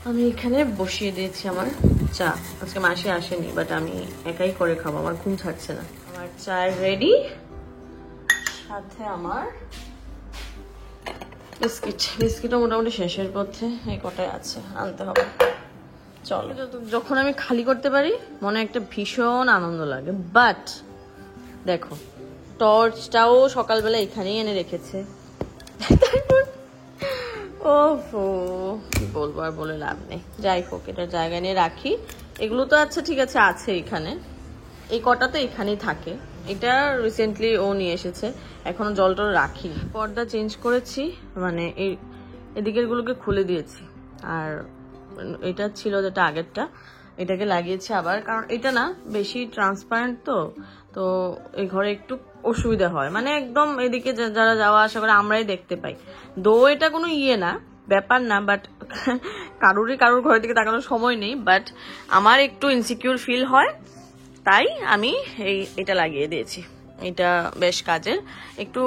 আমি এখানে বসিয়ে দিয়েছি আমার চা। আজকে মাসি আসেনি, বাট আমি একাই করে খাবো, আমার ঘুম ছাড়ছে না। আমার চা রেডি, সাথে আমার বিস্কিটও মোটামুটি শেষের পথে, এই কটাই আছে, আনতে হবে। চলো, যখন আমি খালি করতে পারি মনে একটা ভীষণ আনন্দ লাগে। বাট দেখো, টর্চটাও সকালবেলা এখানেই এনে রেখেছে। ওহো, কি বলবো, আর বলে লাভ নেই। যাই হোক, এটা জায়গা নিয়ে রাখি। এগুলো তো আচ্ছা ঠিক আছে, আছে এখানে, এই কটা তো এখানেই থাকে। এটা রিসেন্টলি ও নিয়ে এসেছে, এখনো জলটা রাখি। পর্দা চেঞ্জ করেছি, মানে এই এদিকের গুলোকে খুলে দিয়েছি। আর এটা ছিল যেটা আগেরটা, এটাকে লাগিয়েছি আবার, কারণ এটা না বেশি ট্রান্সপারেন্ট, তো এই ঘরে একটু অসুবিধা হয়, মানে একদম এদিকে যারা যাওয়া আসা করে আমরাই দেখতে পাই। এটা কোনো না, ব্যাপার না, বাট কারোর ঘরের দিকে তাকানোর সময় নেই। বাট আমার একটু ইনসিকিউর ফিল হয়, তাই আমি এটা লাগিয়ে দিয়েছি। এটা বেশ কাজের। একটু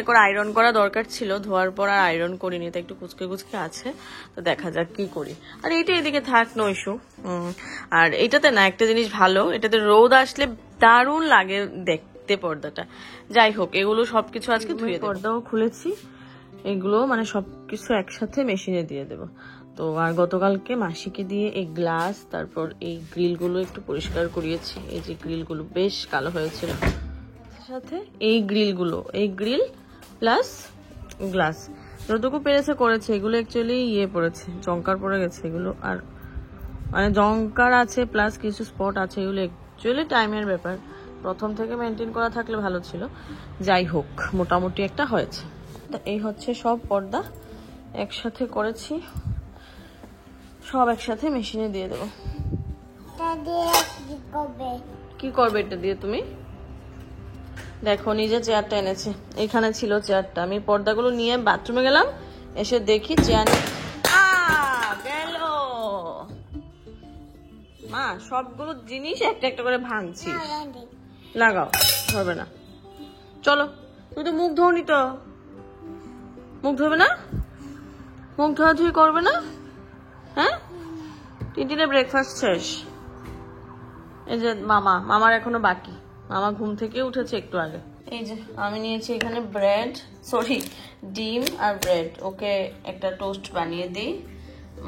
করে আয়রন করা দরকার ছিল, ধোয়ার পর আর আয়রন করিনি, তাই একটু কুচকে কুচকে আছে। তো দেখা যাক কি করি। আর এইটা এদিকে থাক, নো ইস্যু। আর এটাতে না একটা জিনিস ভালো, এটাতে রোদ আসলে দারুণ লাগে দেখতে পর্দাটা। যাই হোক, এগুলো সবকিছু আজকে ধুয়ে পর্দাও খুলেছি, এগুলো মানে সবকিছু একসাথে মেশিনে দিয়ে দেবো। তো আর গতকালকে মাসিকে দিয়ে এই গ্লাস, তারপর এই গ্রিলগুলো একটু পরিষ্কার করিয়েছি। এই যে গ্রিলগুলো বেশ কালো হয়েছিল, সাথে এই গ্রিল প্লাস গ্লাস যতটুকু পেরেছে করেছে। এগুলো অ্যাকচুয়ালি পড়েছে, জংকার পড়ে গেছে এগুলো, আর মানে জংকার আছে প্লাস কিছু স্পট আছে। এগুলো অ্যাকচুয়ালি টাইমের ব্যাপার, প্রথম থেকে মেনটেন করা থাকলে ভালো ছিল। যাই হোক, মোটামুটি একটা হয়েছে। এই হচ্ছে সব পর্দা একসাথে করেছি, সব একসাথে মেশিনে দিয়ে দেবো। কি করবে এটা দিয়ে তুমি? দেখো, নিজে চেয়ারটা এনেছে, এখানে ছিল চেয়ারটা। আমি পর্দাগুলো নিয়ে বাথরুমে গেলাম, এসে দেখি চেয়ার গেল। মা, সবগুলো জিনিস একটা একটা করে ভাঙছি। লাগাও, ধরবে না। চলো, তুই তো মুখ ধোনি, তো মুখ ধোবে না? মুখ ধোয়াধুয়ি করবে না? হ্যাঁ, টিনটিনের ব্রেকফাস্ট শেষ। এই যে মামার এখনো বাকি, মামা ঘুম থেকে উঠেছে একটু আগে। এই যে আমি নিয়েছি এখানে ডিম আর ব্রেড। ওকে একটা টোস্ট বানিয়ে দিই,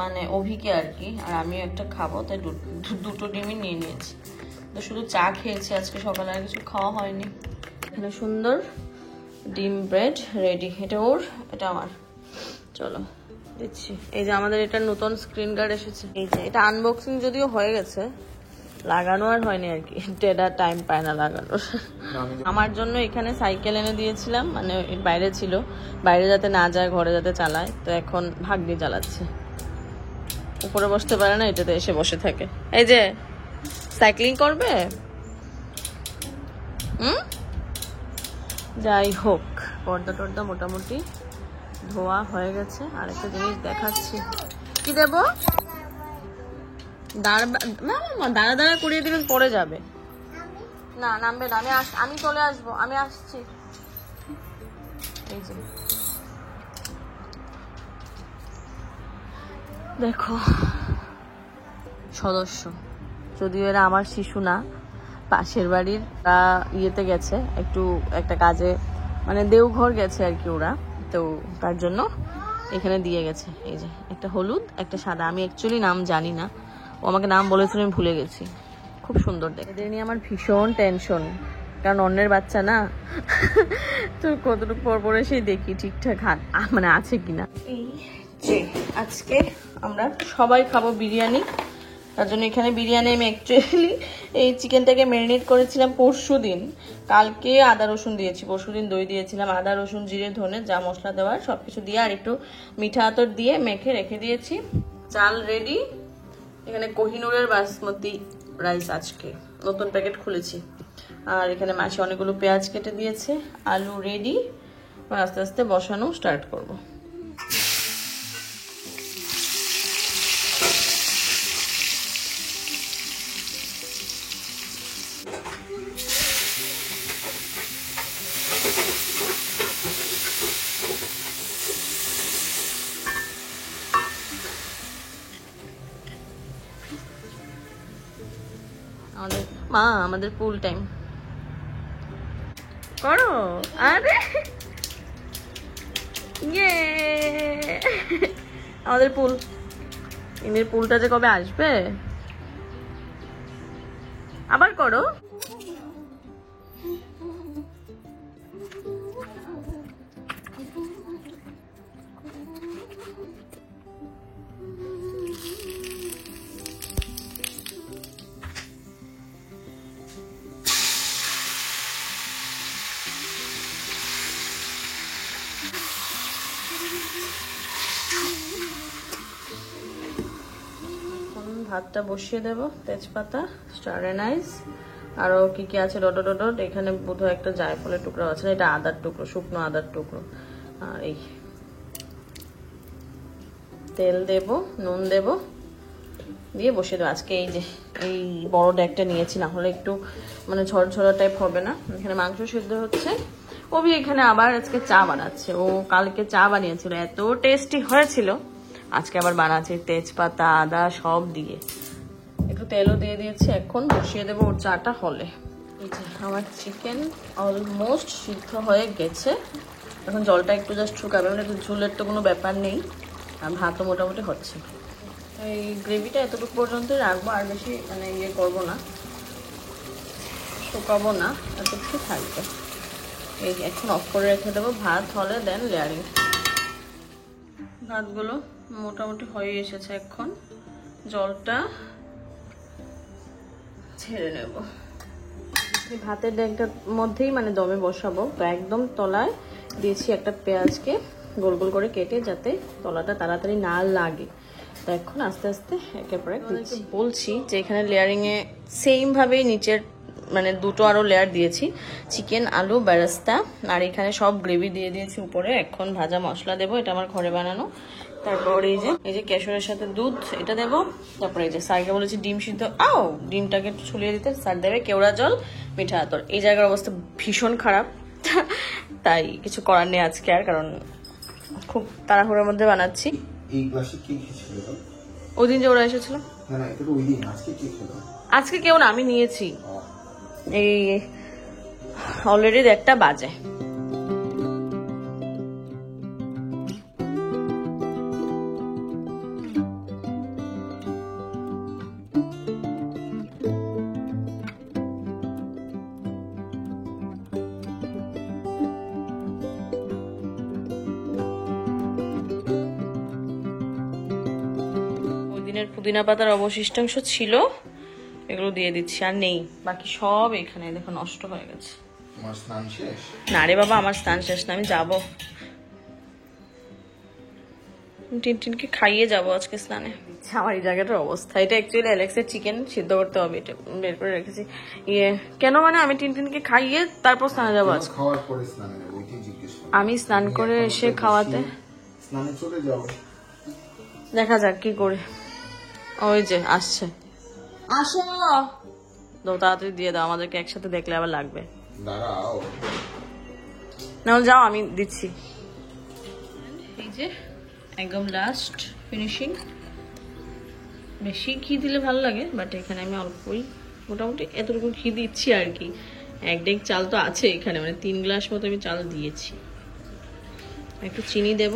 মানে অভিকে আর কি, আর আমিও একটা খাবো, তাই দুটো ডিমই নিয়ে নিয়েছি। তো শুধু চা খেয়েছি আজকে সকালে, আর কিছু খাওয়া হয়নি। এখানে সুন্দর ডিম ব্রেড রেডি, এটা ওর, এটা আমার। চলো দিচ্ছি। এই যে আমাদের এটা নতুন স্ক্রিন গার্ড এসেছে। এই যে এটা আনবক্সিং যদিও হয়ে গেছে, লাগানো আর হয়নি আর কি, টেডা টাইম পায় না লাগানোর। আমার জন্য এখানে সাইকেল এনে দিয়েছিলাম, মানে বাইরে ছিল, বাইরে যাতে না যায়, ঘরে যাতে চালায়। তো এখন ভাগ্যে চালাচ্ছে, উপরে বসতে পারে না, এটাতে এসে বসে থাকে। এই যে সাইক্লিং করবে। যাই হোক, পর্দা টর্দা মোটামুটি ধোয়া হয়ে গেছে। আর একটা জিনিস দেখাচ্ছি, কি দেবো? দাঁড়া দাঁড়া করিয়ে দিবেন, পড়ে যাবে। না, নামবে না, আমি চলে আসবো, আমি আসছি। এই যে দেখো, সদস্য, যদিও এরা আমার শিশু না, পাশের বাড়ির ইয়েতে গেছে একটু একটা কাজে, মানে দেওঘর গেছে আর কি ওরা, তো তার জন্য এখানে দিয়ে গেছে। এই যে একটা হলুদ, একটা সাদা, আমি অ্যাকচুয়ালি নাম জানি না, ও আমাকে নাম বলেছিল, আমি ভুলে গেছি। খুব সুন্দর দেখে। এদের নিয়ে আমার ভীষণ টেনশন, কারণ অন্যের বাচ্চা না, তো কতটুকু পর সেই দেখি ঠিকঠাক মানে আছে কিনা। এই যে আজকে আমরা সবাই খাবো বিরিয়ানি, তার জন্য এখানে বিরিয়ানি আমি অ্যাকচুয়ালি এই চিকেনটাকে ম্যারিনেট করেছিলাম পরশুদিন। কালকে আদা রসুন দিয়েছি, পরশুদিন দই দিয়েছিলাম, আদা রসুন জিরে ধনে যা মশলা দেওয়ার সবকিছু দিয়ে আর একটু মিঠা আতর দিয়ে মেখে রেখে দিয়েছি। চাল রেডি, এখানে কোহিনুরের বাসমতি রাইস আজকে নতুন প্যাকেট খুলেছি। আর এখানে মাসি অনেকগুলো পেঁয়াজ কেটে দিয়েছে, আলু রেডি, আস্তে আস্তে বসানো স্টার্ট করব। আমাদের পুল টাইম করো। আরে ইয়ে আমাদের পুল, ইনের পুলটা যে কবে আসবে আবার করো। ভাতটা বসিয়ে দেব, তেজপাতা, স্টার এনাইস, আরো কি কি আছে ডট ডট ডট। এখানে বোধহয় একটা জায়ফলের টুকরো আছে, এটা আদার টুকরো, শুকনো আদার টুকরো। আর এই তেল দেব, নুন দেব, দিয়ে বসিয়ে দেবো। আজকে এই যে এই বড় ডেকটা নিয়েছি, না হলে একটু মানে ঝরঝরা টাইপ হবে না। এখানে মাংস সিদ্ধ হচ্ছে, ওবি এখানে আবার আজকে চা বানাচ্ছে। ও কালকে চা বানিয়েছিল, এত টেস্টি হয়েছিল, আজকে আবার বানাচ্ছে তেজপাতা আদা সব দিয়ে। একটু তেলও দিয়ে দিয়েছি, এখন বসিয়ে দেবো ওর চাটা হলে। এই যে আমার চিকেন অলমোস্ট সিদ্ধ হয়ে গেছে, এখন জলটা একটু জাস্ট শুকাবে, মানে একটু ঝোলের তো কোনো ব্যাপার নেই, আর ভাতও মোটামুটি হচ্ছে। এই গ্রেভিটা এতটুকু পর্যন্ত রাখবো, আর বেশি মানে ইয়ে করবো না, শুকাবো না, এতটুকু থাকবে। এই এখন অফ করে রেখে দেবো, ভাত হলে দেন লেয়ারিং। ভাতগুলো মোটামুটি হয়ে এসেছে, এখন জলটা ছেড়ে নেব। ভাতের ডেকটার মধ্যেই মানে দমে বসাবো, তো একদম তলায় দিয়েছি একটা পেঁয়াজকে গোল গোল করে কেটে, যাতে তলাটা তাড়াতাড়ি না লাগে। তো এখন আস্তে আস্তে একের পর এক বলছি যে এখানে লেয়ারিং এ সেম ভাবেই নিচের মানে দুটো আরো লেয়ার দিয়েছি, চিকেন আলু বেরেস্তা, আর এখানে সব গ্রেভি দিয়ে দিয়েছি উপরে। এখন ভাজা মশলা দেবো, এটা আমার ঘরে বানানো। তারপর এই যে কেশরের সাথে দুধ এটা দেবো। তারপরে এই যে স্যারকে বলেছি ডিম সিদ্ধ, ডিমটাকে একটু ছুলিয়ে দিতে। স্যার দেবে কেওড়া জল, মিঠা আতর। এই জায়গার অবস্থা ভীষণ খারাপ, তাই কিছু করার নেই আজকে আর, কারণ খুব তাড়াহুড়োর মধ্যে বানাচ্ছি। এই গ্লাসে কি ছিল? ওই দিন যে ওরা এসেছিল। না না, এটা তো ওই দিন। আজকে কি ছিল? আজকে কেউ না, আমি নিয়েছি। এই অলরেডি 1টা বাজে। পুদিনা পাতার অবশিষ্টাংশ ছিল, এগুলো দিয়ে দিচ্ছি, আর নেই বাকি সব এখানে দেখো নষ্ট হয়ে গেছে। তোমার স্নান শেষ? না রে বাবা, আমার স্নান শেষ না, আমি যাবো টিনটিনকে খাইয়ে যাবো আজকে স্নানে। আমার এই জায়গাটার অবস্থা, এটা অ্যাকচুয়ালি অ্যালেক্সের চিকেন সিদ্ধ করতে হবে, এটা বের করে রেখেছি। কেন মানে আমি টিনটিনকে খাইয়ে তারপর স্নানে যাবো আজকে। খাওয়ার পরে স্নানে যাবো, ওইটাই জিজ্ঞেস করো। আমি স্নান করে এসে খাওয়াতে স্নানে চলে যাও, দেখা যাক কি করে। ওই যে আসছে, আসো তাড়াতাড়ি দিয়ে দাও, আমাদেরকে একসাথে দেখলে আবার লাগবে। দাঁড়াও না যাও, আমি দিচ্ছি। এই যে একদম লাস্ট ফিনিশিং। বেশি ঘি দিলে ভালো লাগে, বাট এখানে আমি অল্পই মোটামুটি এতটুকু ঘি দিচ্ছি আর কি। 1 ডেক চাল তো আছে এখানে, মানে 3 গ্লাস মতো আমি চাল দিয়েছি। একটু চিনি দেব,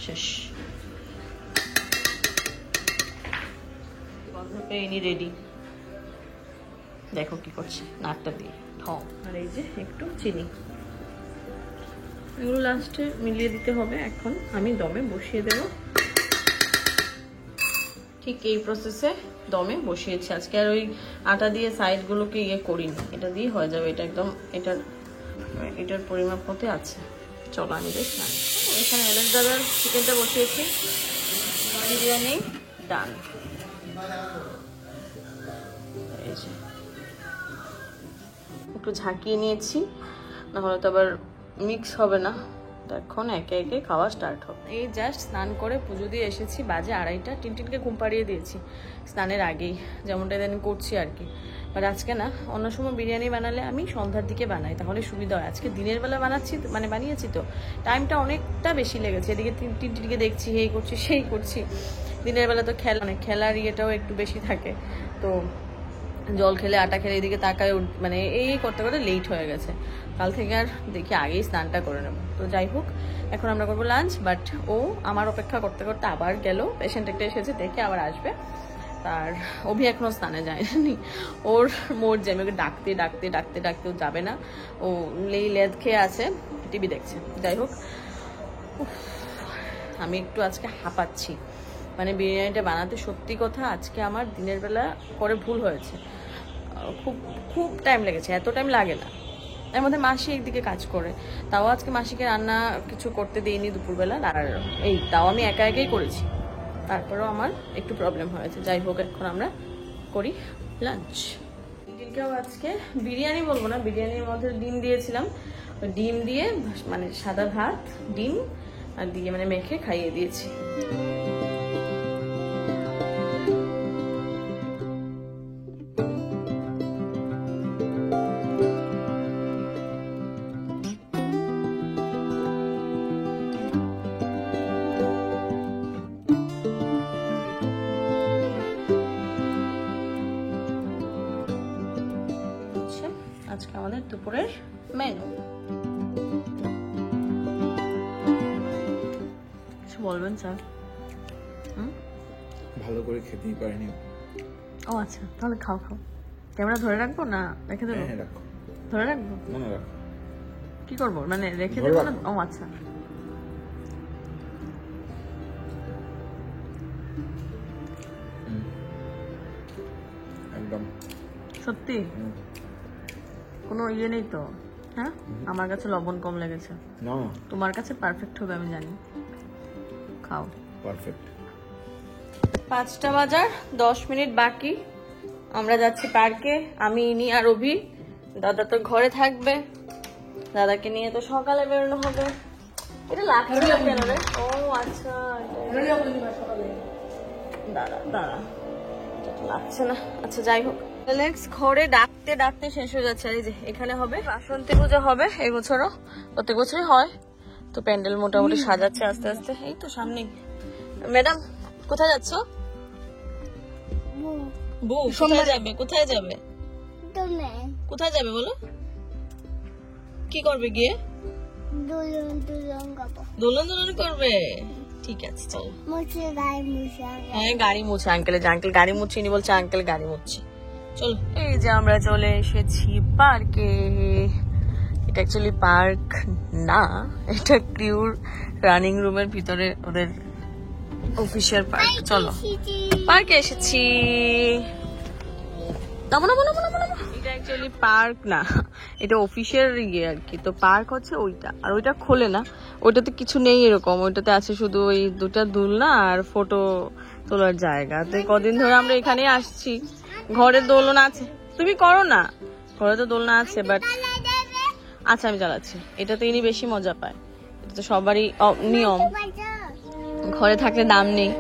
শেষ। ইনি রেডি, দেখো কি করছে নাকটা দিয়ে ঢং। আর এই যে একটু চিনি, এগুলো লাস্টে মিলিয়ে দিতে হবে। এখন আমি দমে বসিয়ে দেব, ঠিক এই প্রসেসে দমে বসিয়েছি আজকে। আর ওই আটা দিয়ে সাইডগুলোকে করিনি, এটা দিয়ে হয়ে যাবে। এটা একদম এটার পরিমাপ মতে আছে। চলো আমি বেশ না, এখানে এলাচ দাদার চিকেনটা বসিয়েছি। বিরিয়ানি ডান। একটু ঝাঁকিয়ে নিয়েছি, নাহলে তো আবার মিক্স হবে না। এখন একে একে খাওয়া স্টার্ট হবে। এই জাস্ট স্নান করে পুজো দিয়ে এসেছি, বাজে 2:30। টিনটিনকে ঘুম পাড়িয়ে দিয়েছি স্নানের আগেই, যেমনটা ইদানিং করছি আর কি। বাট আজকে না, অন্য সময় বিরিয়ানি বানালে আমি সন্ধ্যার দিকে বানাই, তাহলে সুবিধা হয়। আজকে দিনের বেলা বানিয়েছি তো টাইমটা অনেকটা বেশি লেগেছে। এদিকে টিনটিনকে দেখছি, এই করছি সেই করছি। দিনের বেলা তো খেলার ইয়েটাও একটু বেশি থাকে, তো জল খেলে আটা খেলে এদিকে তাকায় মানে এই করতে করতে লেট হয়ে গেছে। কাল থেকে আর দেখি আগেই স্নানটা করে নেবো। তো যাই হোক, এখন আমরা করবো লাঞ্চ। বাট ও আমার অপেক্ষা করতে করতে আবার গেল, পেশেন্ট একটা এসেছে দেখে আবার আসবে। আর অভি এখনো স্নানে যায়নি, ওর মোট যে ওকে ডাকতে ডাকতে ডাকতে ডাকতে ও যাবে না, ও লেদ খেয়ে আছে, টিভি দেখছে। যাই হোক, আমি একটু আজকে হাঁপাচ্ছি, মানে বিরিয়ানিটা বানাতে সত্যি কথা আজকে আমার দিনের বেলা করে ভুল হয়েছে, খুব খুব টাইম লেগেছে, এত টাইম লাগে না। এর মধ্যে মাসি একদিকে কাজ করে, তাও আজকে মাসিকে রান্না কিছু করতে দিইনি দুপুরবেলা, আর এই তাও আমি একা একাই করেছি, তারপরেও আমার একটু প্রবলেম হয়েছে। যাই হোক, এখন আমরা করি লাঞ্চ। ডিমটাও আজকে বিরিয়ানি বলবো না, বিরিয়ানির মধ্যে ডিম দিয়েছিলাম, ডিম দিয়ে মানে সাদা ভাত ডিম আর দিয়ে মানে মেখে খাইয়ে দিয়েছি। আজকে আমাদের দুপুরের মেনু। কিছু বলবেন স্যার? ভালো করে খেতেই পারিনি। ও আচ্ছা, তাহলে খাও খাও। ক্যামেরা ধরে রাখবো না রেখে দেবো? হ্যাঁ রাখো। ধরে রাখবো? মনে রাখো। কি করবো মানে রেখে দেবো না? ও আচ্ছা। একদম সত্যি কোনো ইয়ে নেই তো? হ্যাঁ, আমার কাছে লবণ কম লেগেছে, না তোমার কাছে পারফেক্ট হবে আমি জানি। খাও। পারফেক্ট। 5টা বাজার 10 মিনিট বাকি, আমরা যাচ্ছি পার্কে, আমি ইনি আর অভি। দাদা তো ঘরে থাকবে, দাদাকে নিয়ে তো সকালে বেরোনো হবে। এটা লাগছে না কেন রে? ও আচ্ছা, দাঁড়া দাঁড়া, লাগছে না। আচ্ছা যাই হোক, ঘরে ডাকতে ডাকতে শেষ হয়ে যাচ্ছে। এই যে এখানে হবে বাসন্তী পূজা হবে এই বছরও, প্রত্যেক বছরই হয়। তো প্যান্ডেল মোটামুটি সাজাচ্ছে আস্তে আস্তে, এই তো সামনেই। ম্যাডাম কোথায় যাচ্ছ? বউ কোথায় যাবে? কোথায় যাবে? কোথায় যাবে বলো? কি করবে গিয়ে? দোলন দোলন করবে? ঠিক আছে চলো। হ্যাঁ গাড়ি মুছে আঙ্কেলে, যে আঙ্কেল গাড়ি মুছিনি বলছে, আঙ্কেল গাড়ি মুছছে। চলো, এই যে আমরা চলে এসেছি পার্কে। এটা অ্যাকচুয়ালি পার্ক না, এটা ক্রিউর রানিং রুমের ভিতরে ওদের অফিসিয়াল পার্ক। চলো পার্কে এসেছি। এটা অ্যাকচুয়ালি পার্ক না, এটা অফিসের ইয়ে আর কি। তো পার্ক হচ্ছে ওইটা, আর ওইটা খোলে না, ওইটাতে কিছু নেই এরকম। ওইটাতে আছে শুধু ওই দুটা দোলনা আর ফটো তোলার জায়গা। তো কদিন ধরে আমরা এখানে আসছি। ঘরে দোলনা আছে, তুমি করো না, ঘরে তো দোলনা আছে বাট আচ্ছা আমি চালাচ্ছি। এটাতে ইনি বেশি মজা পায়, এটা তো সবারই নিয়ম, ঘরে থাকলে দাম নেই।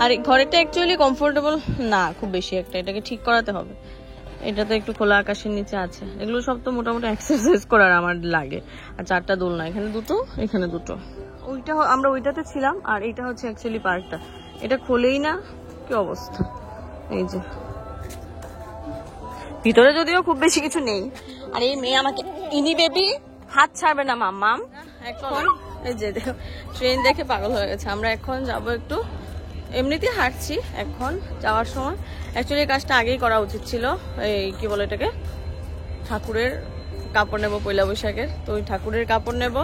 আর ঘরেটা অ্যাকচুয়ালি কমফোর্টেবল না খুব বেশি একটা, এটাকে ঠিক করাতে হবে। এটা তো একটু খোলা আকাশের নিচে আছে, এগুলো সব তো মোটামুটি এক্সারসাইজ করার আমার লাগে। আর 4টা দোলনা, এখানে দুটো এখানে দুটো। ওইটা আমরা ওইটাতে ছিলাম, আর এটা হচ্ছে অ্যাকচুয়ালি পার্কটা। এটা খোলেই না, কি অবস্থা। এই যে ভিতরে যদিও খুব বেশি কিছু নেই। আর এই মেয়ে আমাকে, ইনি বেবি হাত ছাড়বে না মাম্মাম। এখন এই যে ট্রেন দেখে পাগল হয়ে গেছে। আমরা এখন যাব একটু, এমনিতেই হাঁটছি এখন যাওয়ার সময়। অ্যাকচুয়ালি কাজটা আগেই করা উচিত ছিল, এই কি বলে এটাকে, ঠাকুরের কাপড় নেব পয়লা বৈশাখের। তো ওই ঠাকুরের কাপড় নেব।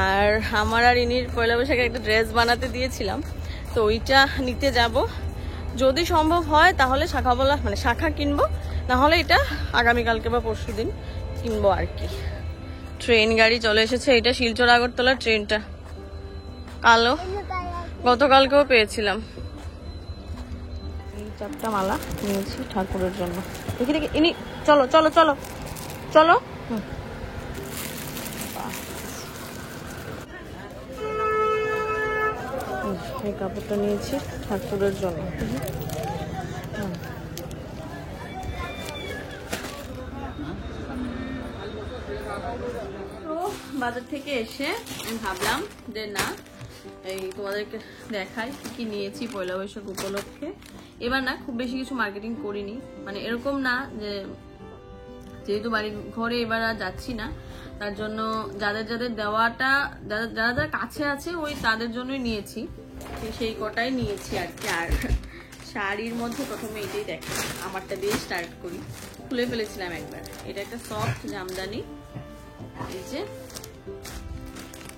আর আমার আর ইনির পয়লা বৈশাখে একটা ড্রেস বানাতে দিয়েছিলাম, তো ওইটা নিতে যাব। যদি সম্ভব হয় তাহলে শাখাবলা মানে শাখা কিনবো, না হলে এটা আগামীকালকে বা পরশুদিন কিনবো আর কি। ট্রেন গাড়ি চলে এসেছে, এটা শিলচর আগরতলা ট্রেনটা। কালো গতকালকেও পেয়েছিলাম। এই 4টা মালা নিয়েছি ঠাকুরের জন্য। দেখি দেখি ইনি, চলো চলো চলো চলো। এই কাপড়টা নিয়েছি ঠাকুরের জন্য। তো বাজার থেকে এসে আমি ভাবলাম যে না, এই তোমাদেরকে দেখাই কি নিয়েছি পয়লা বৈশাখ উপলক্ষে। এবার না খুব বেশি কিছু মার্কেটিং করিনি, মানে এরকম না যে যেহেতু বাড়ি ঘরে এবার আর যাচ্ছি না, তার জন্য যাদের যাদের দেওয়াটা যারা যারা কাছে আছে ওই তাদের জন্যই নিয়েছি, সেই কটাই নিয়েছি আর কি। আর শাড়ির মধ্যে প্রথমে এটাই দেখো, আমারটা দিয়ে স্টার্ট করি, খুলে ফেলেছিলাম একবার। এটা একটা সফট জামদানি, এই যে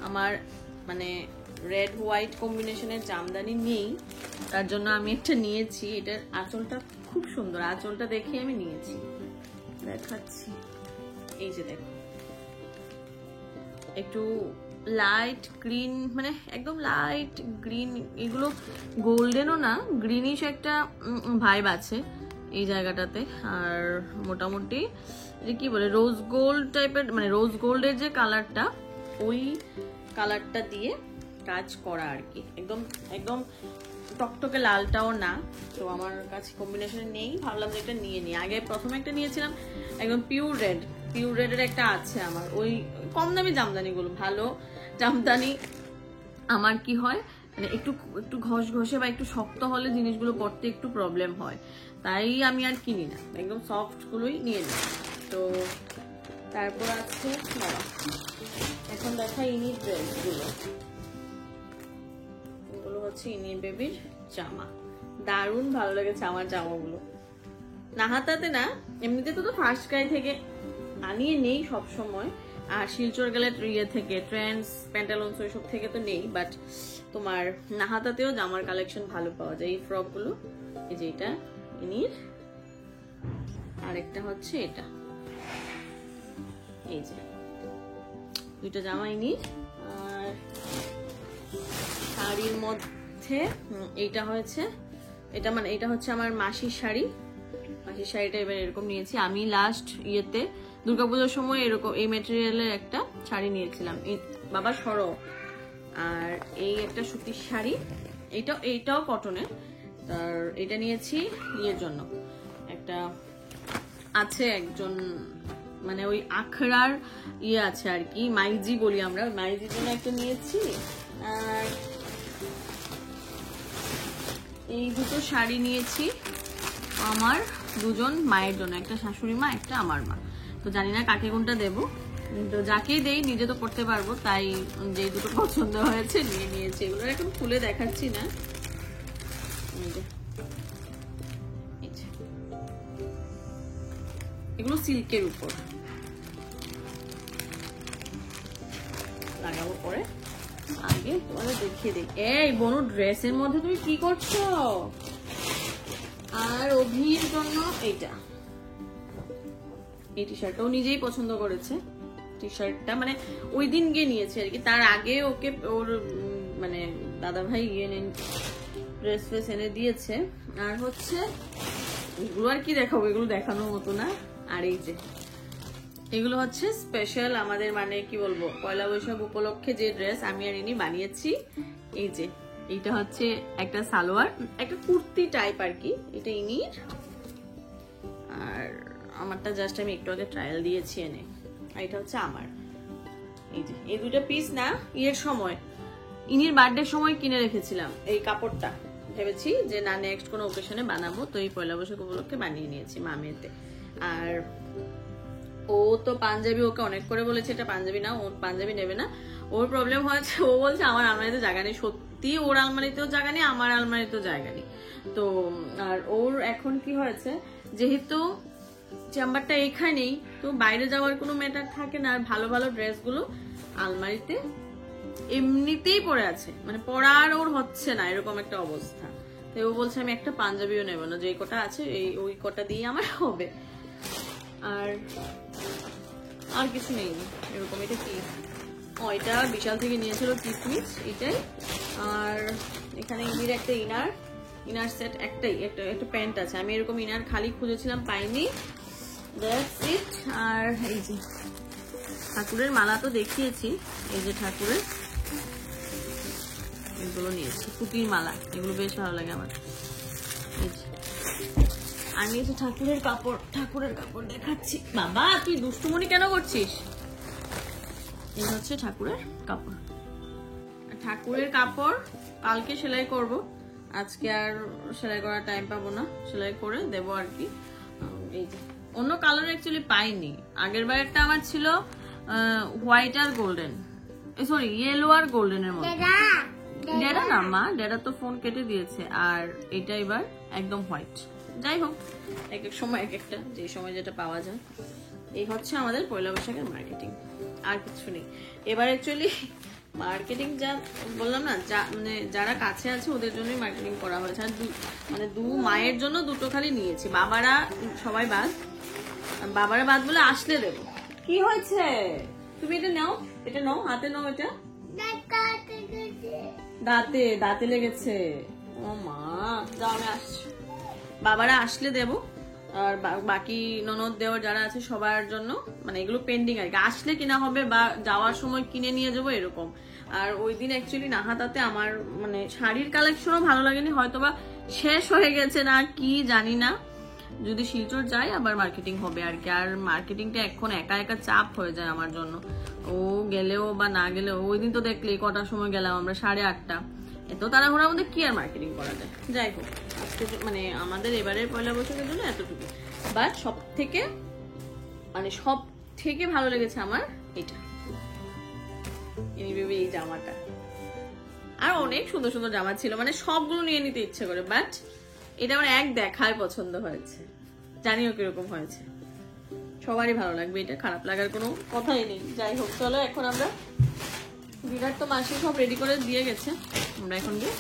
আমার মানে রেড হোয়াইট কম্বিনেশনের জামদানি নেই, তার জন্য আমি একটা নিয়েছি। এটার আঁচলটা খুব সুন্দর, আঁচলটা দেখে আমি নিয়েছি, দেখাচ্ছি। এই যে দেখো, একটু লাইট গ্রিন, মানে একদম লাইট গ্রিন, এগুলো গোল্ডেনও না, গ্রিনিশ একটা ভাইব আছে এই জায়গাটাতে। আর মোটামুটি এটা কি বলে, রোজ গোল্ড টাইপের, মানে রোজ গোল্ডের যে কালারটা, ওই কালারটা দিয়ে কাজ করা আর কি। একদম একদম টকটকে লালটাও না, তো আমার কাছে কম্বিনেশনে নেই, ভাবলাম যে একটা নিয়ে নিই। আগে প্রথমে একটা নিয়েছিলাম একদম পিওর রেডের একটা আছে আমার, ওই কম দামি জামদানিগুলো, ভালো জামদানি আমার কি হয় মানে একটু একটু ঘষে বা একটু শক্ত হলে জিনিসগুলো পরতে একটু প্রবলেম হয়, তাই আমি আর কিনি না, একদম সফট গুলোই নিয়ে নিই। তো তারপর আছে এখন দেখা ইনির ড্রেসগুলো, এগুলো হচ্ছে ইনি বেবির জামা, দারুণ ভালো লেগেছে আমার জামাগুলো। নাহাতাতে না, এমনিতে তো ফার্স্ট ক্রাই থেকে আনিয়ে নেই সব সময়, আর শিলচর গেলে ইয়ে থেকে ট্রেন্ডস প্যান্টালুন্স ওইসব থেকে তো নেই, বাট তোমার নাহাতাতেও জামার কালেকশন ভালো পাওয়া যায়। এই ফ্রক গুলো, এই যে এটা ইনির, আরেকটা হচ্ছে এটা, এই যে দুইটা জামা ইনির। আর শাড়ির মধ্যে এইটা হয়েছে, এটা মানে এটা হচ্ছে আমার মাসির শাড়ি, মাসির শাড়িটা এবার এরকম নিয়েছি আমি। লাস্ট ইয়েতে দুর্গাপূজার সময় এরকম এই ম্যাটেরিয়ালের একটা শাড়ি নিয়েছিলাম, বাবা সরো। আর এই একটা সুতির শাড়ি, এইটাও কটনের, তার এটা নিয়েছি ইয়ের জন্য, একটা আছে একজন মানে ওই আখড়ার ইয়ে আছে আর কি, মাইজি বলি আমরা, মাইজির জন্য একটা নিয়েছি। আর এই দুটো শাড়ি নিয়েছি আমার দুজন মায়ের জন্য, একটা শাশুড়ি মা, একটা আমার মা। তো জানি না কাকে কোনটা দেবো, তো যাকেই দেই নিজে তো পড়তে পারবো, তাই যে দুটো পছন্দ হয়েছে নিয়ে নিয়েছি। এগুলো এখন খুলে দেখাচ্ছি না, এগুলো সিল্কের উপর লাগাবো পরে, আগে তোমাদের দেখিয়ে দিই। এই বনু ড্রেসের মধ্যে তুমি কি করছো? আর অভির জন্য এইটা, এই টি শার্টটাও নিজেই পছন্দ করেছে। টি শার্টটা মানে ওই দিন গিয়ে নিয়েছে আর কি, তার আগে ওকে ওর মানে দাদা ভাই গিয়ে ড্রেস ফ্রেস এনে দিয়েছে। আর হচ্ছে এগুলো আর কি দেখাবো, এগুলো দেখানোর মতো না। আর এই যে এগুলো হচ্ছে স্পেশাল আমাদের, মানে কি বলবো, পয়লা বৈশাখ উপলক্ষে যে ড্রেস আমি আর ইনি বানিয়েছি। এই যে এইটা হচ্ছে একটা সালোয়ার, একটা কুর্তি টাইপ আর কি, এটা ইনির। আর আমারটা জাস্ট আমি একটু আগে ট্রায়াল দিয়েছি এনে, আর এটা হচ্ছে আমার। এই যে এই দুটো পিস না ইয়ের সময়, ইনির বার্থডে সময় কিনে রেখেছিলাম এই কাপড়টা, ভেবেছি যে না নেক্সট কোনো ওকেশনে বানাবো, তো এই পয়লা বৈশাখ উপলক্ষে বানিয়ে নিয়েছি মামেতে। আর ও তো পাঞ্জাবি, ওকে অনেক করে বলেছে এটা পাঞ্জাবি না, ওর পাঞ্জাবি নেবে না, ওর প্রবলেম হয়েছে, ও বলছে আমার আলমারিতে জায়গা নেই। সত্যি ওর আলমারিতেও জায়গা নেই, আমার আলমারিতেও জায়গা নেই। তো আর ওর এখন কি হয়েছে, যেহেতু চেম্বারটা এখানেই, তো বাইরে যাওয়ার কোনো ম্যাটার থাকে না। আর ভালো ভালো ড্রেসগুলো আলমারিতে এমনিতেই পড়ে আছে, মানে পড়ার ওর হচ্ছে না, এরকম একটা অবস্থা। তো ও বলছে আমি একটা পাঞ্জাবিও নেব না, যে কটা আছে ওই কটা দিয়ে আমার হবে। আর কিছু নেই এরকম। এটা কি, এটা বিশাল থেকে নিয়েছিল কিসমিস, এটাই। আর এখানে ইনির একটা ইনার সেট একটাই, একটা প্যান্ট আছে। আমি এরকম ইনার খালি খুঁজেছিলাম, পাইনি, দ্যাটস ইট। আর এই যে ঠাকুরের মালা তো দেখিয়েছি, এই যে ঠাকুরের এগুলো নিয়েছি, পুঁতির মালা, এগুলো বেশ ভালো লাগে আমার। আর নিয়েছি ঠাকুরের কাপড় দেখাচ্ছি। বাবা তুই দুষ্টুমনি কেন করছিস? এই হচ্ছে ঠাকুরের কাপড় কালকে সেলাই করব। আজকে আর সেলাই করার টাইম পাবো না, সেলাই করে দেবো আর কি। এই যে অন্য কালার অ্যাকচুয়ালি পাইনি, আগের বারেরটা আমার ছিল হোয়াইট আর গোল্ডেন, সরি ইয়েলো আর গোল্ডেনের মধ্যে। ডেডা না মা, ডেডা তো ফোন কেটে দিয়েছে, আর এটা এবার একদম হোয়াইট। যাই হোক, এক এক সময় এক একটা, যে সময় যেটা পাওয়া যায়। এই হচ্ছে আমাদের পয়লা বৈশাখের মার্কেটিং, আর কিছু নেই এবার। অ্যাকচুয়ালি মার্কেটিং যা বললাম না, যা মানে যারা কাছে আছে ওদের জন্যই মার্কেটিং করা হয়েছে। আর মানে মায়ের জন্য দুটো খালি নিয়েছি, বাবারা সবাই বাদ, বাবারা বাদ বলে আসলে দেবো। কি হয়েছে? তুমি এটা নাও, এটা নাও, হাতে নাও, এটা দাঁতে লেগেছে। ও মা, যাও আমি আসছি, বাবারা আসলে দেবো। আর বাকি ননদ দেওয়ার যারা আছে সবার জন্য, মানে এগুলো পেন্ডিং আর কি, আসলে কিনা হবে বা যাওয়ার সময় কিনে নিয়ে যাবো এরকম। আর ওই দিন অ্যাকচুয়ালি নাহাতাতে আমার মানে শাড়ির কালেকশনও ভালো লাগেনি, হয়তোবা শেষ হয়ে গেছে না কি জানি না। যদি শিলচর যাই আবার মার্কেটিং হবে আর কি। আর মার্কেটিংটা এখন একা একা চাপ হয়ে যায় আমার জন্য, ও গেলেও বা না গেলেও। ওই দিন তো দেখলে কটার সময় গেলাম আমরা, 8:30। এত তাড়াহুড়ার মধ্যে কি আর মার্কেটিং করা যায়। যাই হোক, আজকে মানে আমাদের এবারের পয়লা বৈশাখের জন্য এতটুকু। বাট সব থেকে ভালো লেগেছে আমার এটা, এই জামাটা। আর অনেক সুন্দর সুন্দর জামা ছিল, মানে সবগুলো নিয়ে নিতে ইচ্ছে করে, বাট এটা আমার এক দেখায় পছন্দ হয়েছে। জানিও কিরকম হয়েছে, সবারই ভালো লাগবে, এটা খারাপ লাগার কোনো কথাই নেই। যাই হোক, চলো এখন আমরা ডিনার তো মাসি সব রেডি করে দিয়ে গেছে, আমরা এখন গিয়ে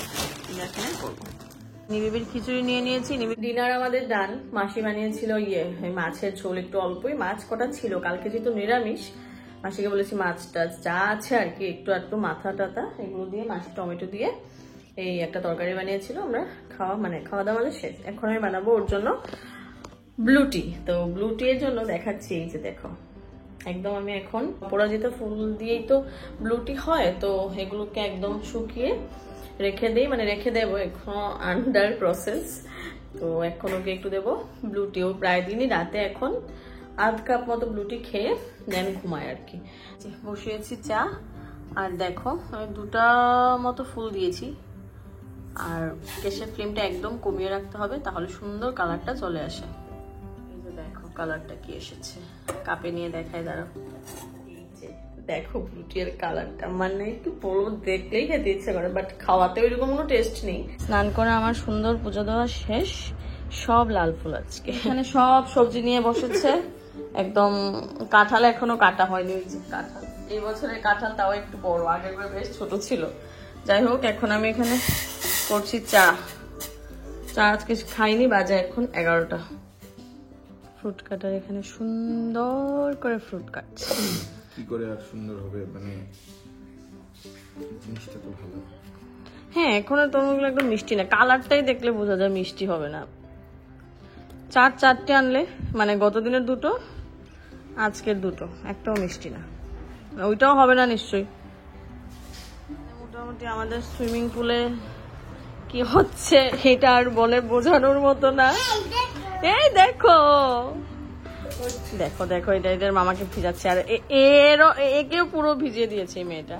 ডিনার করবো। নিবিড়ির খিচুড়ি নিয়ে নিয়েছি, ডিনার আমাদের ডান। মাসি বানিয়েছিল মাছের ঝোল, একটু অল্পই মাছ কটা ছিল, কালকে যেহেতু নিরামিষ মাসিকে বলেছি মাছটা যা আছে আর কি, একটু মাথা টাথা এগুলো দিয়ে, মাছি টমেটো দিয়ে এই একটা তরকারি বানিয়েছিল। আমরা খাওয়া দাওয়া আমাদের শেষ। এখন আমি বানাবো ওর জন্য ব্লু টি। তো ব্লু টি এর জন্য দেখাচ্ছি, এই যে দেখো, একদম আমি এখন অপরাজিতা ফুল দিয়েই তো ব্লু টি হয়, তো এগুলোকে একদম শুকিয়ে রেখে দিই, মানে রেখে দেবো, এখন আন্ডার প্রসেস। তো এখন ওকে একটু দেবো ব্লু টি। ও প্রায় দিনই রাতে এখন আধ কাপ মতো ব্লু টি খেয়ে দেন ঘুমায় আর কি। বসিয়েছি চা, আর দেখো আমি 2টা মতো ফুল দিয়েছি। আর গ্যাসের ফ্লেমটা একদম কমিয়ে রাখতে হবে, তাহলে সুন্দর কালারটা চলে আসে। এই যে দেখো কালারটা কি এসেছে, কাপে নিয়ে দেখায়, দাঁড়াও। এই যে দেখো ব্লুটির কালারটা, মানে একটু বড় দেখলেই খেতে ইচ্ছে করে, বাট খাওয়াতে ওইরকম কোনো টেস্ট নেই। স্নান করে আমার সুন্দর পুজো দেওয়া শেষ, সব লাল ফুল আজকে। এখানে সব সবজি নিয়ে বসেছে, একদম কাঁঠাল এখনো কাটা হয়নি। ওই যে কাঁঠাল, এই বছরের কাঁঠাল তাও একটু বড়, আগের বার বেশ ছোট ছিল। যাই হোক, এখন আমি এখানে করছি চা আজকে খাইনি, বাজে এখন 11টা। ফ্রুট কাটার এখানে সুন্দর করে ফ্রুট কাটছে। কি করে আর সুন্দর হবে, মানে জিনিসটা তো ভালো। হ্যাঁ, এখন তরমুজগুলো একদম মিষ্টি না, কালারটাই দেখলে বোঝা যায় মিষ্টি হবে না। 4 আনলে, মানে গত দিনের 2টো, আজকের 2টো, একটাও মিষ্টি না। ওইটাও হবে না নিশ্চয়ই। মোটামুটি আমাদের সুইমিং পুলে কি হচ্ছে এটা আর বলে বোঝানোর মতো না। এই দেখো দেখো দেখো, এটা এদের মামাকে ভিজাচ্ছে, আর একেও পুরো ভিজিয়ে দিয়েছে এই মেয়েটা,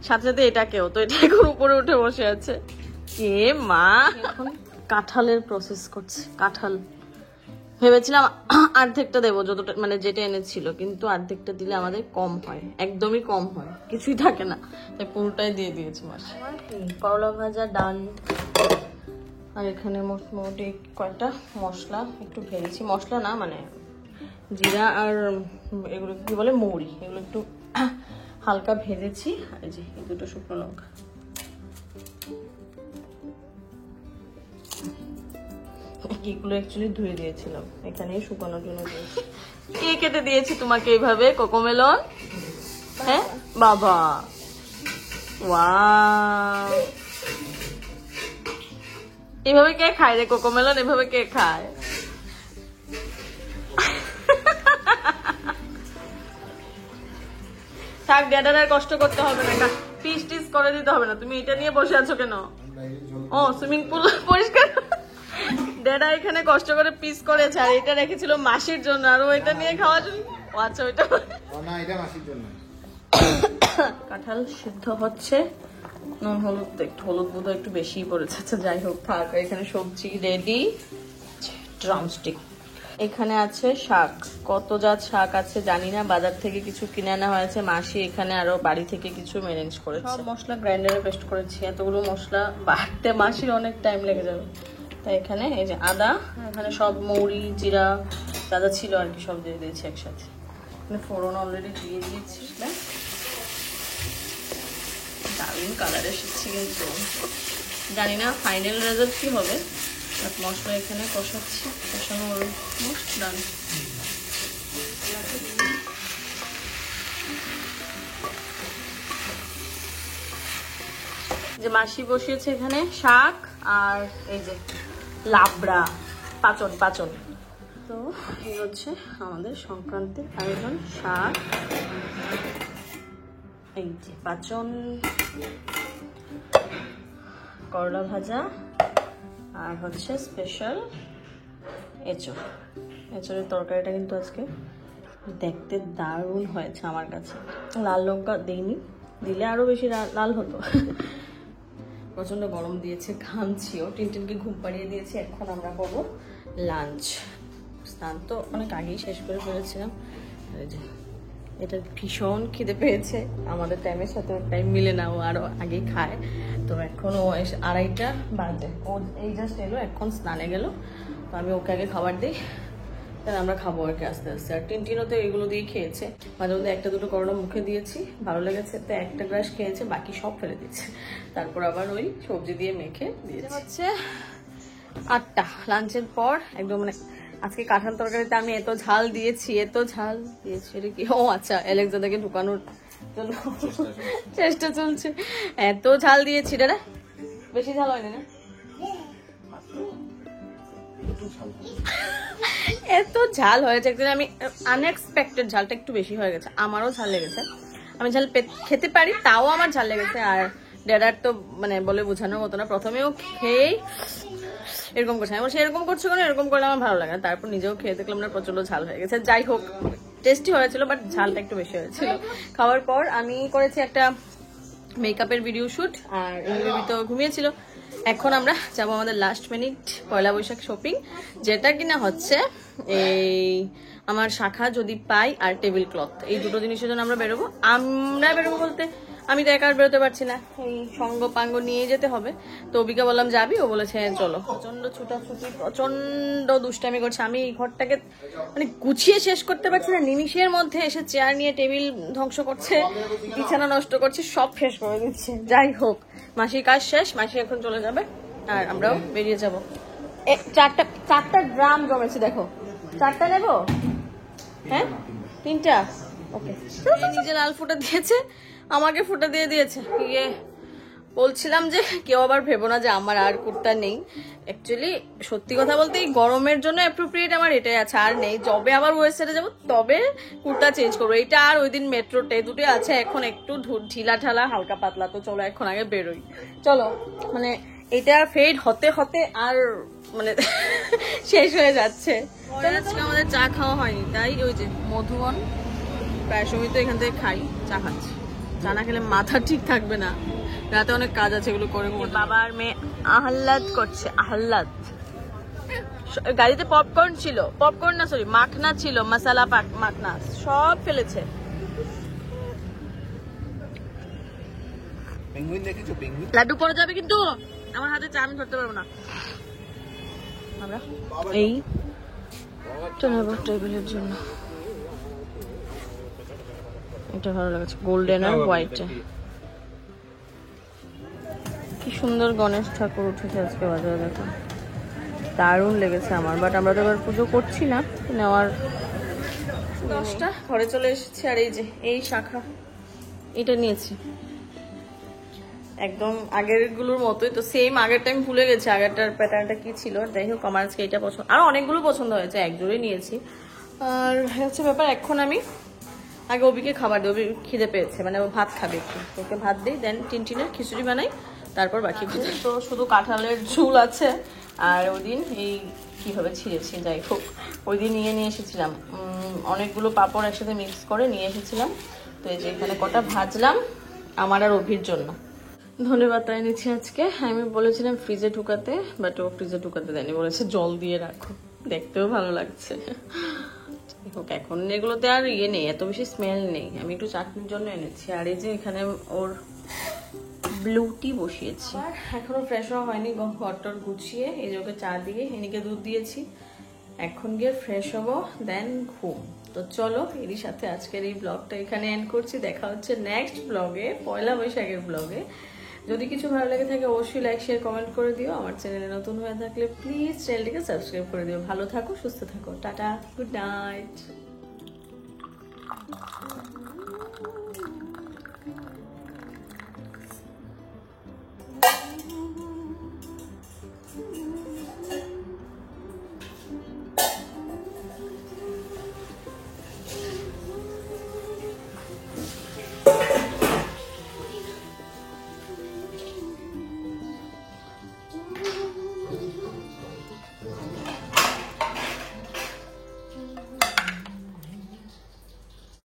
সাথে সাথে এটাকেও। তো এটা এখন উপরে উঠে বসে আছে। এ মা, এখন কাঁঠালের প্রসেস করছে। কাঁঠাল ভেবেছিলাম অর্ধেকটা দেবো, যতটা মানে যেটা এনেছিল, কিন্তু অর্ধেকটা দিলে আমাদের কম হয়, একদমই কম হয়, কিছুই থাকে না, তাই পুরোটাই দিয়ে দিয়েছি মাসি। করলা ভাজা, ডাল, আর এখানে মোটামুটি কয়েকটা মশলা একটু ভেজেছি, মশলা না মানে জিরা আর এগুলো কি বলে মৌরি, এগুলো একটু হালকা ভেজেছি। আর এই যে এই 2টো শুকনো লঙ্কা, এগুলো অ্যাকচুয়ালি ধুয়ে দিয়েছিলাম, এখানেই শুকানোর জন্য দিয়েছি। কে কেটে দিয়েছি তোমাকে এইভাবে কোকোমেলন? হ্যাঁ বাবা, ওয়াও, এভাবে কে খায় রে কোকোমেলন? এভাবে কে খায়? থাক, ড্যাডার আর কষ্ট করতে হবে না, পিস টিস করে দিতে হবে না। তুমি এটা নিয়ে বসে আছো কেন? ও সুইমিং পুল পরিষ্কার। ড্যাডা এখানে কষ্ট করে পিস করেছে, আর এটা রেখেছিল মাসির জন্য, আর ওইটা নিয়ে খাওয়ার জন্য। ও আচ্ছা, ওইটা না, এটা মাসির জন্য। কাঁঠাল সিদ্ধ হচ্ছে, নুন হলুদ একটু, হলুদ বোধহয় একটু বেশিই পড়েছে। আচ্ছা যাই হোক থাক। এখানে সবজি রেডি, ড্রামস্টিক। এখানে আছে শাক, কত জাত শাক আছে জানি না, বাজার থেকে কিছু কিনে আনা হয়েছে, মাসি এখানে আরো বাড়ি থেকে কিছু ম্যানেজ করেছে। সব মশলা গ্রাইন্ডারে পেস্ট করেছি, এতগুলো মশলা বাটতে মাসির অনেক টাইম লেগে যাবে। তাই এখানে এই যে আদা, এখানে সব মৌরি জিরা যা যা ছিল আর কি সব দিয়ে দিয়েছি একসাথে। এখানে ফোড়ন অলরেডি দিয়ে দিয়েছি, দারুণ কালার এসেছে কিন্তু জানি না ফাইনাল রেজাল্ট কি হবে। মশলা এখানে কষাচ্ছি, কষানো অলমোস্ট ডান। যে মাসি বসিয়েছে এখানে শাক আর এই যে লাবড়া, পাচন পাচন। তো এই হচ্ছে আমাদের সংক্রান্তির আয়োজন, শাক, এই যে পাচন, করলা ভাজা, আর হচ্ছে স্পেশাল এঁচড়। এঁচড়ের তরকারিটা কিন্তু আজকে দেখতে দারুণ হয়েছে আমার কাছে। লাল লঙ্কা দিইনি, দিলে আরো বেশি লাল হতো। প্রচন্ড গরম দিয়েছে, ঘামছিও। টিনটিনকে ঘুম পাড়িয়ে দিয়েছি। এখন আমরা করবো লাঞ্চ। স্নান তো অনেক আগেই শেষ করে ফেলেছিলাম। এটা ভীষণ খিদে পেয়েছে, আমাদের টাইমের সাথে ওর টাইম মিলে না, ও আরো আগে খায়। তো এখন ও 2:30 বাজে, ও এই জাস্ট এলো, এখন স্নানে গেল। তো আমি ওকে আগে খাবার দিই, তাহলে আমরা খাবো আর কি আস্তে আস্তে। আর টিনটিনও তো এগুলো দিয়ে খেয়েছে, মাঝে মধ্যে একটা দুটো করোনা মুখে দিয়েছি, ভালো লেগেছে তো একটা গ্রাস খেয়েছে, বাকি সব ফেলে দিয়েছে। তারপর আবার ওই সবজি দিয়ে মেখে দিয়েছে। হচ্ছে 8টা, লাঞ্চের পর একদম মানে আজকে কাঁঠাল তরকারিতে আমি এত ঝাল দিয়েছি এটা কি, ও আচ্ছা অ্যালেক্সাদাকে ঢুকানোর জন্য চেষ্টা চলছে। এত ঝাল দিয়েছি রে, বেশি ঝাল হয়নি না? এত ঝাল হয়েছে একদিন, আমি আনএক্সপেক্টেড ঝালটা একটু বেশি হয়ে গেছে, আমারও ঝাল লেগেছে। আমি ঝাল খেতে পারি, তাও আমার ঝাল লেগেছে। আর ড্যাডার তো মানে বলে বোঝানোর মতো না, প্রথমেও খেয়েই এরকম করছে, আমি বলছি এরকম করছো কেন, এরকম করলে আমার ভালো লাগে না। তারপর নিজেও খেয়ে দেখলাম না, প্রচন্ড ঝাল হয়ে গেছে। যাই হোক টেস্টি হয়েছিল, বাট ঝালটা একটু বেশি হয়েছিল। খাওয়ার পর আমি করেছি একটা মেকআপের ভিডিও শুট, আর ইংরেজি তো ঘুমিয়েছিল। এখন আমরা যাবো আমাদের লাস্ট মিনিট পয়লা বৈশাখ শপিং, যেটা কিনা হচ্ছে এই আমার শাখা যদি পাই আর টেবিল ক্লথ, এই দুটো জিনিসের জন্য আমরা বেরোবো। আমরা বেরোবো বলতে আমি তো একা আর বেরোতে পারছি না, এই সঙ্গ পাঙ্গ নিয়ে যেতে হবে। তো অবিকা বললাম যাবি, ও বলেছে চলো। প্রচন্ড ছুটাছুটি, প্রচন্ড দুষ্টামি করছে। আমি এই ঘরটাকে মানে গুছিয়ে শেষ করতে পারছি না, নিমিষের মধ্যে এসে চেয়ার নিয়ে টেবিল ধ্বংস করছে, বিছানা নষ্ট করছে, সব শেষ করে দিচ্ছে। যাই হোক মাসির কাজ শেষ, মাসি এখন চলে যাবে আর আমরাও বেরিয়ে যাব। চারটা ড্রাম জমেছে, দেখো 4টা নেবো, হ্যাঁ 3টা, ওকে। নিজে লাল ফুটা দিয়েছে, আমাকে ফুটা দিয়ে দিয়েছে। ইয়ে বলছিলাম যে কেউ আবার ভেবো না যে আমার আর কুর্তা নেই। অ্যাকচুয়ালি সত্যি কথা বলতে এই গরমের জন্য অ্যাপ্রোপ্রিয়েট আমার এটাই আছে, আর নেই। যবে আবার ওয়েস্টার্নে যাবো তবে কুর্তা চেঞ্জ করবো। এটা আর ওই দিন মেট্রোতে দুটোই আছে, এখন একটু ঢিলা ঢালা হালকা পাতলা। তো চলো এখন আগে বেরোই, চলো। মানে এটা ফেড হতে হতে আর মানে শেষ হয়ে যাচ্ছে। আজকে আমাদের চা খাওয়া হয়নি, তাই ওই যে মধুবন প্রায় সময় তো এখান থেকে খাই, চা খাচ্ছি। চা না খেলে মাথা ঠিক থাকবে না, রাতে অনেক কাজ আছে, এগুলো করে। বাবা আর মেয়ে আহ্লাদ করছে, আহ্লাদ। গাড়িতে পপকর্ন ছিল, পপকর্ন না সরি মাখনা ছিল, মশলা মাখনা সব ফেলেছে। লাড্ডু পরে যাবে কিন্তু আমার হাতে চা আমি ধরতে পারবো না। আমরা এই টেবিলের জন্য এটা ভালো লাগছে, গোল্ডেন আর হোয়াইটে। কি সুন্দর গণেশ ঠাকুর উঠেছে আজকে বাজারে, দেখো দারুণ লেগেছে আমার। বাট আমরা তো এবার পুজো করছি না, নেওয়ার 10টা ঘরে চলে এসেছি। আর এই যে এই শাখা এটা নিয়েছি, একদম আগের গুলোর মতোই। তো সেম আগের টাইম ভুলে গেছি আগেরটার প্যাটার্নটা কি ছিল। যাই হোক আমার আজকে এটা পছন্দ, আর অনেকগুলো পছন্দ হয়েছে, এক জোড়ে নিয়েছি। আর হচ্ছে ব্যাপার, এখন আমি আগে অবিকে খাবার দিই, অবি খিদে পেয়েছে, মানে ও ভাত খাবে একটু, ওকে ভাত দিই, দেন টিনটিনের খিচুড়ি বানাই, তারপর বাকি ভাজা। তো শুধু কাঁঠালের ঝুল আছে। আর ওই দিন এই কীভাবে ছিঁড়েছি, যাই হোক ওই দিন নিয়ে এসেছিলাম অনেকগুলো পাঁপড় একসাথে মিক্স করে নিয়ে এসেছিলাম। তো এই যে এখানে কটা ভাজলাম আমার আর অভির জন্য। ধনেপাতা এনেছি আজকে। আমি বলেছিলাম ফ্রিজে ঢুকাতে, বাট ও ফ্রিজে ঢুকাতে দেয়নি, বলেছে জল দিয়ে রাখো, দেখতেও ভালো লাগছে। এখন এগুলোতে আর ইয়ে নেই, এত বেশি স্মেল নেই। আমি একটু চাটনির জন্য এনেছি। আর এই যে এখানে ওর ব্লু টি বসিয়েছি, এখনো ফ্রেশ হওয়া হয়নি। ঘরটর গুছিয়ে এই যে ওকে চা দিয়ে এদিকে দুধ দিয়েছি, এখন গিয়ে ফ্রেশ হবো, দেন ঘুম। তো চলো এরই সাথে আজকের এই ব্লগটা এখানে এন্ড করছি। দেখা হচ্ছে নেক্সট ব্লগে, পয়লা বৈশাখের ব্লগে। যদি কিছু ভালো লেগে থাকে অবশ্যই লাইক শেয়ার কমেন্ট করে দিও। আমার চ্যানেলে নতুন হয়ে থাকলে প্লিজ চ্যানেলটিকে সাবস্ক্রাইব করে দিও। ভালো থাকো, সুস্থ থাকো, টাটা, গুড নাইট।